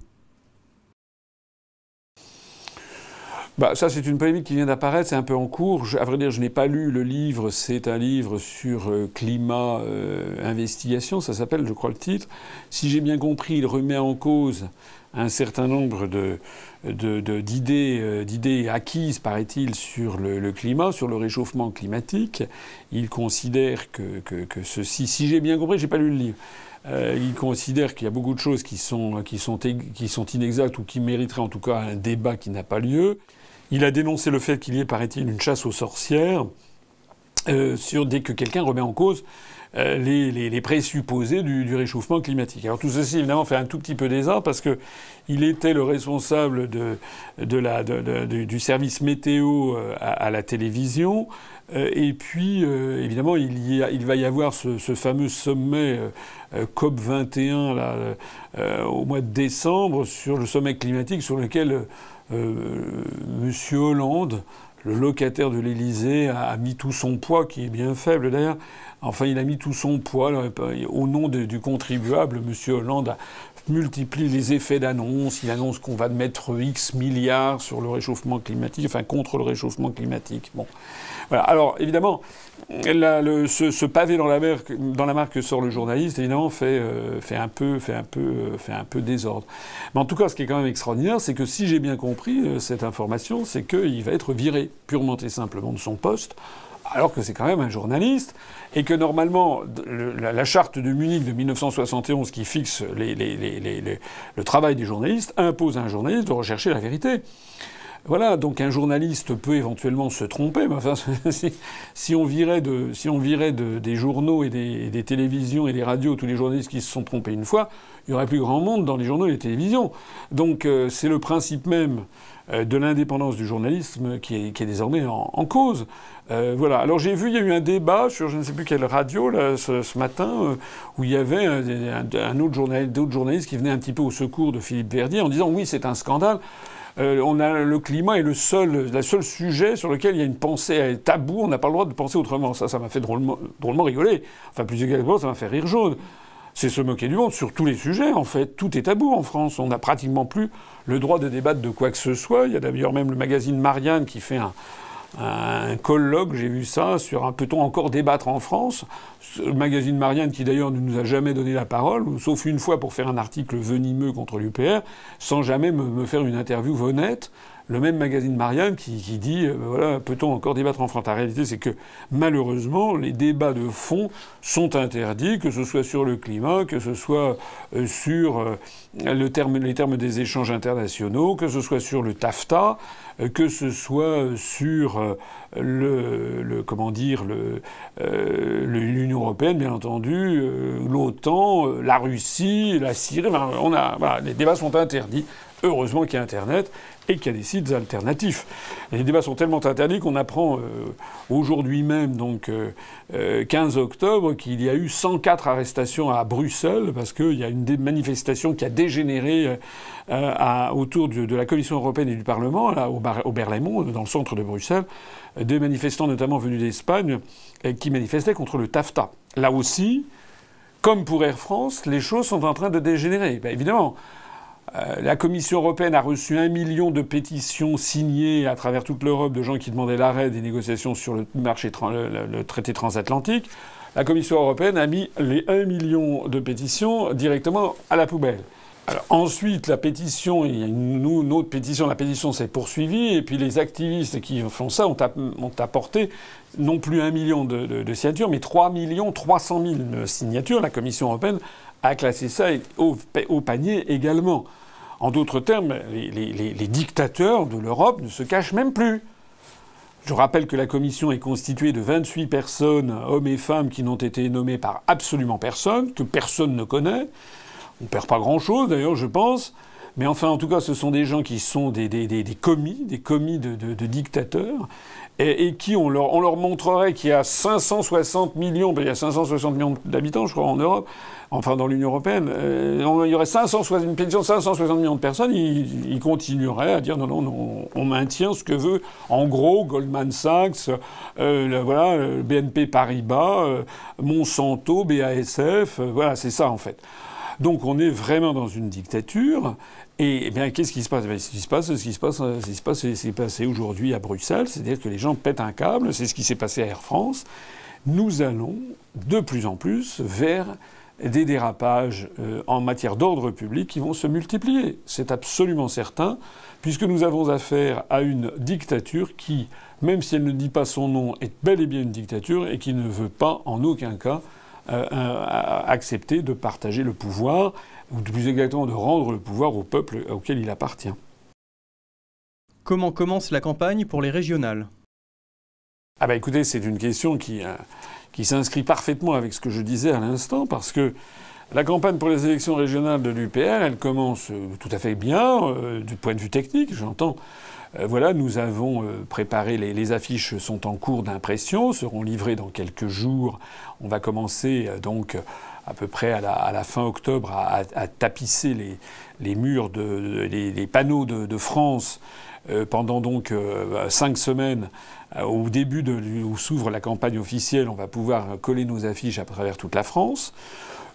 Ça, c'est une polémique qui vient d'apparaître, c'est un peu en cours. À vrai dire, je n'ai pas lu le livre. C'est un livre sur climat, investigation, ça s'appelle, je crois, le titre. Si j'ai bien compris, il remet en cause un certain nombre d'idées acquises, paraît-il, sur le climat, sur le réchauffement climatique. Il considère que ceci... Si j'ai bien compris, j'ai pas lu le livre. Il considère qu'il y a beaucoup de choses qui sont inexactes ou qui mériteraient en tout cas un débat qui n'a pas lieu. Il a dénoncé le fait qu'il y ait, paraît-il, une chasse aux sorcières dès que quelqu'un remet en cause les présupposés du réchauffement climatique. Alors tout ceci, évidemment, fait un tout petit peu désordre parce que il était le responsable du service météo à la télévision. Et puis, évidemment, il va y avoir ce fameux sommet COP 21 au mois de décembre, sur le sommet climatique, sur lequel Monsieur Hollande, le locataire de l'Élysée, a mis tout son poids, qui est bien faible d'ailleurs. Enfin, il a mis tout son poids au nom du contribuable. Monsieur Hollande multiplie les effets d'annonce. Il annonce qu'on va mettre X milliards sur le réchauffement climatique, enfin contre le réchauffement climatique. Bon, voilà. Alors évidemment, ce pavé dans la mare que sort le journaliste, évidemment, fait un peu désordre. Mais en tout cas, ce qui est quand même extraordinaire, c'est que si j'ai bien compris cette information, c'est qu'il va être viré purement et simplement de son poste, alors que c'est quand même un journaliste, et que normalement, la charte de Munich de 1971 qui fixe le travail des journalistes impose à un journaliste de rechercher la vérité. Voilà, donc un journaliste peut éventuellement se tromper, mais enfin, si on virait des journaux et des télévisions et des radios tous les journalistes qui se sont trompés une fois, il y aurait plus grand monde dans les journaux et les télévisions. Donc c'est le principe même de l'indépendance du journalisme qui est désormais en cause. Voilà. Alors j'ai vu, il y a eu un débat sur je ne sais plus quelle radio là, ce matin où il y avait d'autres journalistes qui venaient un petit peu au secours de Philippe Verdier en disant oui, c'est un scandale. Le climat est le seul sujet sur lequel il y a une pensée taboue. On n'a pas le droit de penser autrement. Ça m'a fait drôlement rigoler. Enfin, plus exactement, ça m'a fait rire jaune. C'est se moquer du monde sur tous les sujets, en fait. Tout est tabou en France. On n'a pratiquement plus le droit de débattre de quoi que ce soit. Il y a d'ailleurs même le magazine Marianne qui fait un colloque, j'ai vu ça, sur peut-on encore débattre en France. Le magazine Marianne qui d'ailleurs ne nous a jamais donné la parole, sauf une fois pour faire un article venimeux contre l'UPR, sans jamais me faire une interview honnête. Le même magazine Marianne qui dit voilà, peut-on encore débattre en France. La réalité, c'est que malheureusement, les débats de fond sont interdits, que ce soit sur le climat, que ce soit sur les termes des échanges internationaux, que ce soit sur le TAFTA. que ce soit sur l'Union européenne, bien entendu, l'OTAN, la Russie, la Syrie. Voilà, les débats sont interdits. Heureusement qu'il y a Internet et qu'il y a des sites alternatifs. Et les débats sont tellement interdits qu'on apprend aujourd'hui même, donc 15 octobre, qu'il y a eu 104 arrestations à Bruxelles parce qu'il y a une manifestation qui a dégénéré autour de la Commission européenne et du Parlement, là, au Berlaymont, dans le centre de Bruxelles, des manifestants notamment venus d'Espagne qui manifestaient contre le TAFTA. Là aussi, comme pour Air France, les choses sont en train de dégénérer. Ben, évidemment. La Commission européenne a reçu 1 million de pétitions signées à travers toute l'Europe de gens qui demandaient l'arrêt des négociations sur le traité transatlantique. La Commission européenne a mis les 1 million de pétitions directement à la poubelle. Alors, ensuite, la pétition, il y a une autre pétition, la pétition s'est poursuivie, et puis les activistes qui font ça ont apporté non plus 1 million de signatures, mais 3 300 000 signatures. La Commission européenne a classé ça au panier également. En d'autres termes, les dictateurs de l'Europe ne se cachent même plus. Je rappelle que la Commission est constituée de 28 personnes, hommes et femmes, qui n'ont été nommés par absolument personne, que personne ne connaît. On perd pas grand-chose, d'ailleurs, je pense. Mais enfin, en tout cas, ce sont des gens qui sont des commis de dictateurs, et qui, on leur montrerait qu'il y a 560 millions, ben il y a 560 millions d'habitants, je crois, en Europe, enfin dans l'Union européenne, il y aurait une pétition de 560 millions de personnes, ils continueraient à dire non, on maintient ce que veut, en gros, Goldman Sachs, BNP Paribas, Monsanto, BASF, voilà, c'est ça en fait. Donc on est vraiment dans une dictature. Et eh bien, qu'est-ce qui se passe? Ce qui s'est passé aujourd'hui à Bruxelles, c'est-à-dire que les gens pètent un câble. C'est ce qui s'est passé à Air France. Nous allons de plus en plus vers des dérapages en matière d'ordre public qui vont se multiplier. C'est absolument certain, puisque nous avons affaire à une dictature qui, même si elle ne dit pas son nom, est bel et bien une dictature et qui ne veut pas en aucun cas accepter de partager le pouvoir, ou plus exactement de rendre le pouvoir au peuple auquel il appartient. Comment commence la campagne pour les régionales? Ah bah écoutez, c'est une question qui s'inscrit parfaitement avec ce que je disais à l'instant, parce que la campagne pour les élections régionales de l'UPR, elle commence tout à fait bien, du point de vue technique, j'entends. Voilà, nous avons préparé, les affiches sont en cours d'impression, seront livrées dans quelques jours. On va commencer donc à peu près à la fin octobre à tapisser les murs, les panneaux de France pendant donc 5 semaines. Au début où s'ouvre la campagne officielle, on va pouvoir coller nos affiches à travers toute la France.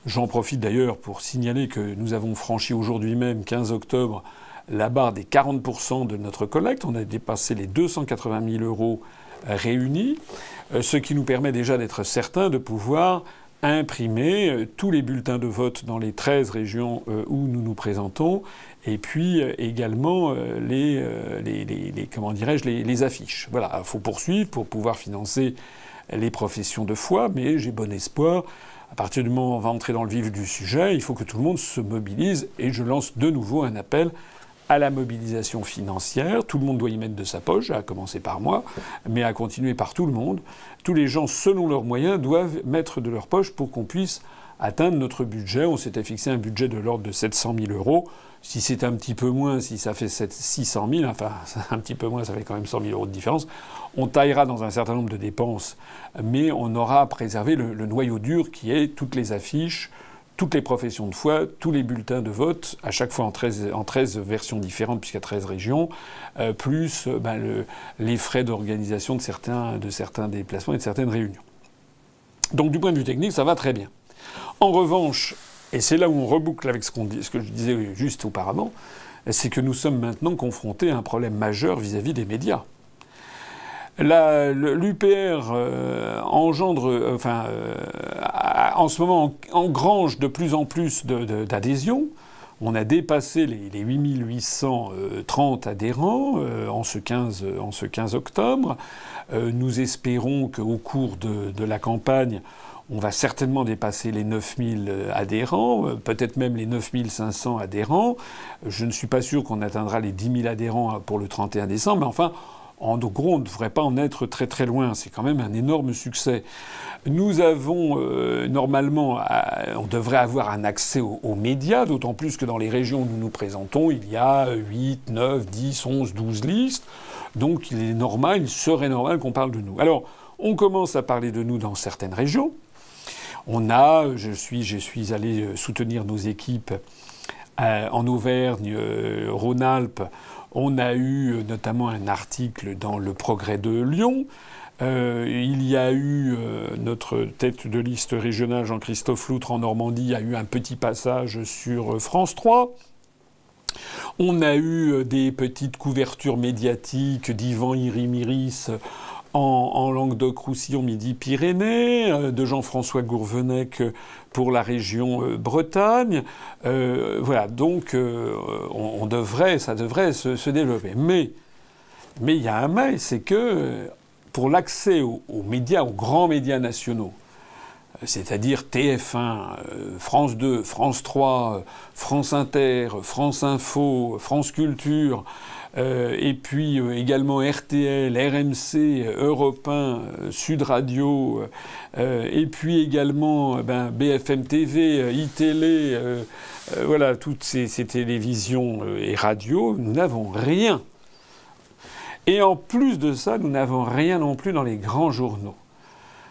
J'en profite d'ailleurs pour signaler que nous avons franchi aujourd'hui même, 15 octobre, la barre des 40% de notre collecte. On a dépassé les 280 000 euros réunis, ce qui nous permet déjà d'être certains de pouvoir imprimer tous les bulletins de vote dans les 13 régions où nous nous présentons, et puis également les affiches. Voilà, il faut poursuivre pour pouvoir financer les professions de foi, mais j'ai bon espoir. À partir du moment où on va entrer dans le vif du sujet, il faut que tout le monde se mobilise, et je lance de nouveau un appel à la mobilisation financière. Tout le monde doit y mettre de sa poche, à commencer par moi, mais à continuer par tout le monde. Tous les gens, selon leurs moyens, doivent mettre de leur poche pour qu'on puisse atteindre notre budget. On s'était fixé un budget de l'ordre de 700 000 euros. Si c'est un petit peu moins, si ça fait 600 000, enfin un petit peu moins, ça fait quand même 100 000 euros de différence, on taillera dans un certain nombre de dépenses, mais on aura préservé le noyau dur qui est toutes les affiches, toutes les professions de foi, tous les bulletins de vote, à chaque fois en 13 versions différentes, puisqu'il y a 13 régions, plus les frais d'organisation de certains déplacements et de certaines réunions. Donc du point de vue technique, ça va très bien. En revanche, et c'est là où on reboucle avec ce que je disais juste auparavant, c'est que nous sommes maintenant confrontés à un problème majeur vis-à-vis des médias. L'UPR en ce moment engrange de plus en plus d'adhésions. On a dépassé les 8830 adhérents en ce 15 octobre. Nous espérons qu'au cours de la campagne, On va certainement dépasser les 9000 adhérents, peut-être même les 9500 adhérents. Je ne suis pas sûr qu'on atteindra les 10 000 adhérents pour le 31 décembre, mais enfin, en gros, on ne devrait pas en être très très loin. C'est quand même un énorme succès. Nous avons normalement, on devrait avoir un accès aux médias, d'autant plus que dans les régions où nous nous présentons, il y a 8, 9, 10, 11, 12 listes. Donc il serait normal qu'on parle de nous. Alors, on commence à parler de nous dans certaines régions. Je suis allé soutenir nos équipes en Auvergne, Rhône-Alpes. On a eu notamment un article dans Le Progrès de Lyon. Il y a eu notre tête de liste régionale, Jean-Christophe Loutre, en Normandie, a eu un petit passage sur France 3. On a eu des petites couvertures médiatiques d'Yvan Iri-Miris en Languedoc-Roussillon, Midi-Pyrénées, de Jean-François Gourvenec pour la région Bretagne. Voilà, donc ça devrait se développer. Mais il y a un mais, c'est que pour l'accès aux médias, aux grands médias nationaux, c'est-à-dire TF1, France 2, France 3, France Inter, France Info, France Culture, et puis également RTL, RMC, Europe 1, Sud Radio, et puis également BFM TV, iTélé, voilà, toutes ces télévisions et radios, nous n'avons rien. Et en plus de ça, nous n'avons rien non plus dans les grands journaux.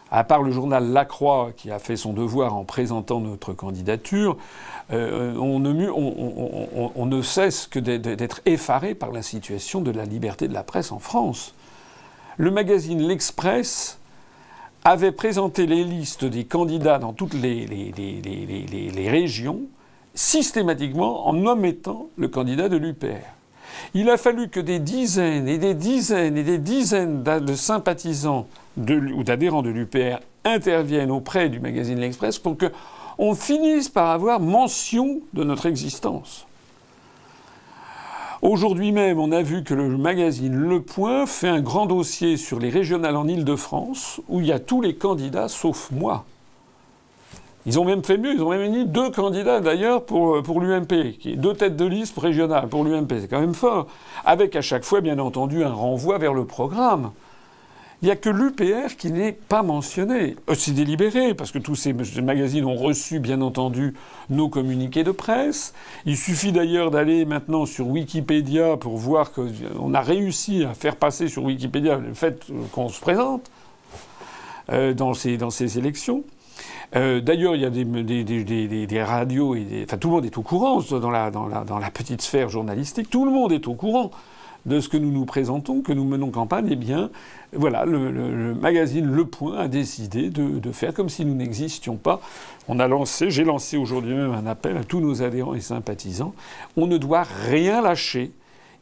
À part le journal La Croix, qui a fait son devoir en présentant notre candidature, on ne cesse que d'être effaré par la situation de la liberté de la presse en France. Le magazine L'Express avait présenté les listes des candidats dans toutes les régions, systématiquement en omettant le candidat de l'UPR. Il a fallu que des dizaines et des dizaines et des dizaines de sympathisants ou d'adhérents de l'UPR interviennent auprès du magazine L'Express pour qu'on finisse par avoir mention de notre existence. Aujourd'hui même, on a vu que le magazine Le Point fait un grand dossier sur les régionales en Île-de-France où il y a tous les candidats sauf moi. Ils ont même fait mieux, ils ont même mis 2 candidats d'ailleurs pour l'UMP, qui est 2 têtes de liste régionales pour l'UMP, c'est quand même fort. Avec à chaque fois, bien entendu, un renvoi vers le programme. Il n'y a que l'UPR qui n'est pas mentionné. C'est délibéré, parce que tous ces magazines ont reçu, bien entendu, nos communiqués de presse. Il suffit d'ailleurs d'aller maintenant sur Wikipédia pour voir qu'on a réussi à faire passer sur Wikipédia le fait qu'on se présente dans ces élections. D'ailleurs, il y a des radios, enfin tout le monde est au courant dans la petite sphère journalistique. Tout le monde est au courant de ce que nous nous présentons, que nous menons campagne. Eh bien, voilà, le magazine Le Point a décidé de faire comme si nous n'existions pas. J'ai lancé aujourd'hui même un appel à tous nos adhérents et sympathisants. On ne doit rien lâcher.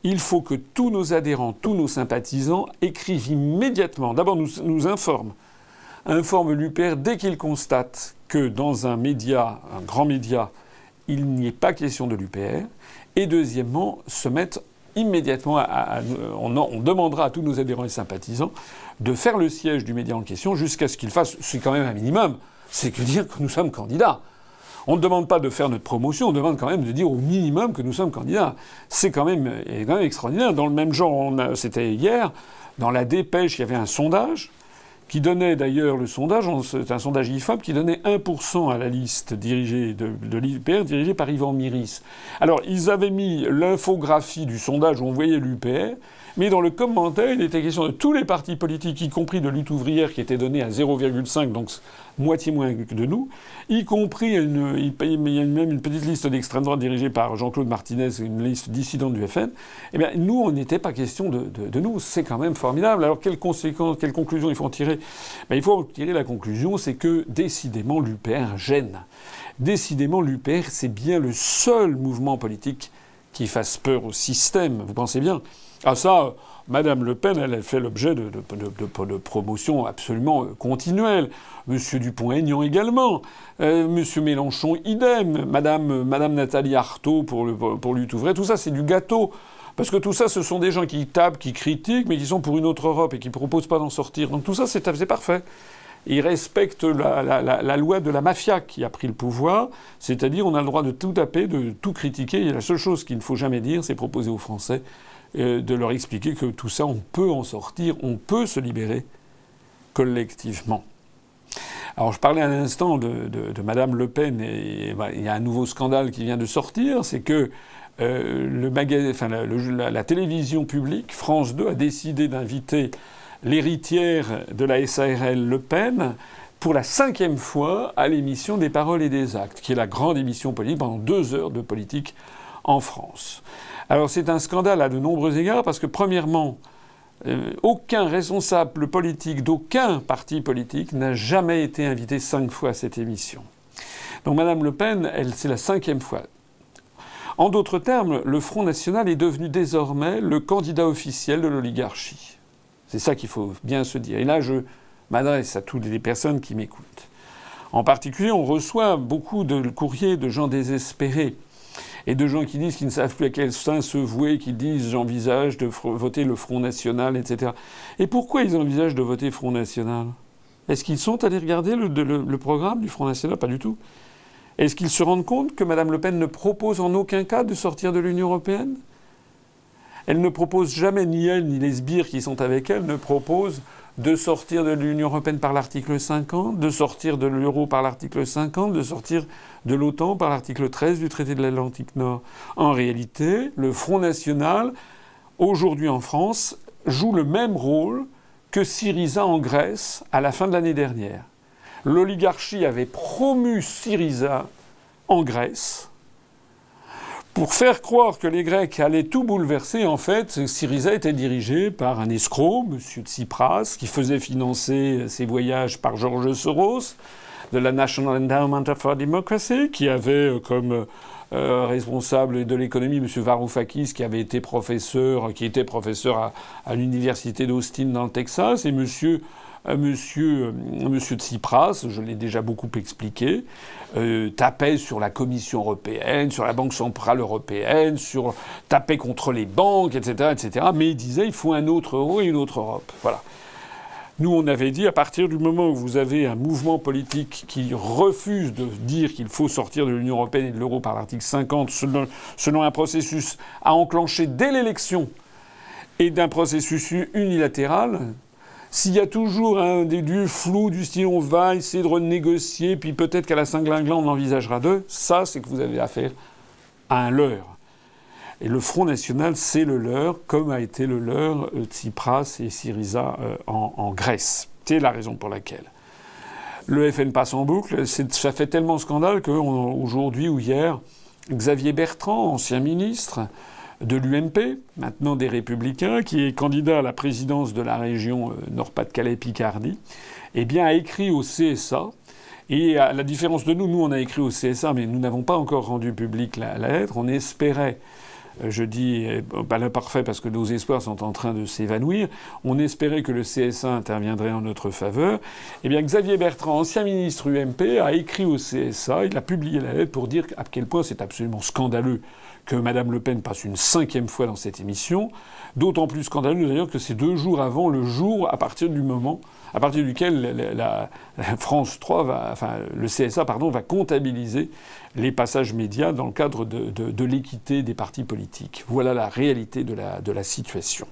Il faut que tous nos adhérents, tous nos sympathisants écrivent immédiatement. D'abord, nous informent l'UPR dès qu'il constate que dans un média, un grand média, il n'y ait pas question de l'UPR. Et deuxièmement, se mettre immédiatement on demandera à tous nos adhérents et sympathisants de faire le siège du média en question jusqu'à ce qu'ils fassent, c'est quand même un minimum, c'est que dire que nous sommes candidats. On ne demande pas de faire notre promotion, on demande quand même de dire au minimum que nous sommes candidats. C'est quand même extraordinaire. Dans le même genre, c'était hier, dans la Dépêche, il y avait un sondage qui donnait d'ailleurs le sondage, c'est un sondage IFOP, qui donnait 1% à la liste dirigée de l'UPR, dirigée par Yvan Miris. Alors, ils avaient mis l'infographie du sondage où on voyait l'UPR, mais dans le commentaire, il était question de tous les partis politiques, y compris de Lutte ouvrière, qui était donné à 0,5, donc moitié moins que de nous, y compris, il y a même une petite liste d'extrême droite dirigée par Jean-Claude Martinez, une liste dissidente du FN. Eh bien, nous, on n'était pas question de nous. C'est quand même formidable. Alors, quelles conséquences, quelles conclusions il faut en tirer ? Il faut en tirer la conclusion, c'est que, décidément, l'UPR gêne. Décidément, l'UPR, c'est bien le seul mouvement politique qui fasse peur au système. Vous pensez bien ? Ah ça, Madame Le Pen, elle fait l'objet de promotions absolument continuelles. Monsieur Dupont-Aignan également. Monsieur Mélenchon, idem. Madame Nathalie Arthaud pour Lutte ouvrière. Tout ça, c'est du gâteau. Parce que tout ça, ce sont des gens qui tapent, qui critiquent, mais qui sont pour une autre Europe et qui ne proposent pas d'en sortir. Donc tout ça, c'est parfait. il respecte la loi de la mafia qui a pris le pouvoir, c'est-à-dire on a le droit de tout taper, de tout critiquer. Et la seule chose qu'il ne faut jamais dire, c'est proposer aux Français de leur expliquer que tout ça, on peut en sortir, on peut se libérer collectivement. Alors je parlais un instant de Madame Le Pen, et il y a un nouveau scandale qui vient de sortir, c'est que la télévision publique, France 2, a décidé d'inviter l'héritière de la SARL Le Pen pour la 5e fois à l'émission des Paroles et des Actes, qui est la grande émission politique pendant 2 heures de politique en France. Alors c'est un scandale à de nombreux égards parce que premièrement, aucun responsable politique d'aucun parti politique n'a jamais été invité 5 fois à cette émission. Donc Madame Le Pen, c'est la 5e fois. En d'autres termes, le Front National est devenu désormais le candidat officiel de l'oligarchie. C'est ça qu'il faut bien se dire. Et là, je m'adresse à toutes les personnes qui m'écoutent. En particulier, on reçoit beaucoup de courriers de gens désespérés et de gens qui disent qu'ils ne savent plus à quel sein se vouer, qui disent « j'envisage de voter le Front National », etc. Et pourquoi ils envisagent de voter Front National? Est-ce qu'ils sont allés regarder le programme du Front National? Pas du tout. Est-ce qu'ils se rendent compte que Mme Le Pen ne propose en aucun cas de sortir de l'Union européenne? Elle ne propose jamais, ni elle, ni les sbires qui sont avec elle, ne proposent de sortir de l'Union européenne par l'article 50, de sortir de l'euro par l'article 50, de sortir de l'OTAN par l'article 13 du traité de l'Atlantique Nord. En réalité, le Front National, aujourd'hui en France, joue le même rôle que Syriza en Grèce à la fin de l'année dernière. L'oligarchie avait promu Syriza en Grèce pour faire croire que les Grecs allaient tout bouleverser. En fait, Syriza était dirigé par un escroc, M. Tsipras, qui faisait financer ses voyages par George Soros, de la National Endowment for Democracy, qui avait comme responsable de l'économie M. Varoufakis, qui était professeur à l'université d'Austin dans le Texas, et Monsieur Tsipras, je l'ai déjà beaucoup expliqué, tapait sur la Commission européenne, sur la Banque centrale européenne, tapait contre les banques, etc., etc. Mais il disait il faut un autre euro et une autre Europe. Voilà. Nous, on avait dit à partir du moment où vous avez un mouvement politique qui refuse de dire qu'il faut sortir de l'Union européenne et de l'euro par l'article 50 selon un processus à enclencher dès l'élection et d'un processus unilatéral. S'il y a toujours du flou du style on va essayer de renégocier, puis peut-être qu'à la Saint-Glinglan on envisagera deux, ça c'est que vous avez affaire à un leurre. Et le Front National, c'est le leur, comme a été le leur Tsipras et Syriza en Grèce. C'est la raison pour laquelle. Le FN passe en boucle, ça fait tellement scandale qu'aujourd'hui ou hier, Xavier Bertrand, ancien ministre de l'UMP, maintenant des Républicains, qui est candidat à la présidence de la région Nord-Pas-de-Calais-Picardie, eh bien, a écrit au CSA. Et à la différence de nous, on a écrit au CSA, mais nous n'avons pas encore rendu public la lettre. On espérait, je dis pas l'imparfait parce que nos espoirs sont en train de s'évanouir, on espérait que le CSA interviendrait en notre faveur. Eh bien, Xavier Bertrand, ancien ministre UMP, a écrit au CSA, il a publié la lettre pour dire à quel point c'est absolument scandaleux que Mme Le Pen passe une 5e fois dans cette émission. D'autant plus scandaleux d'ailleurs que c'est 2 jours avant le jour à partir duquel la France 3 le CSA va comptabiliser les passages médias dans le cadre de l'équité des partis politiques. Voilà la réalité de la situation.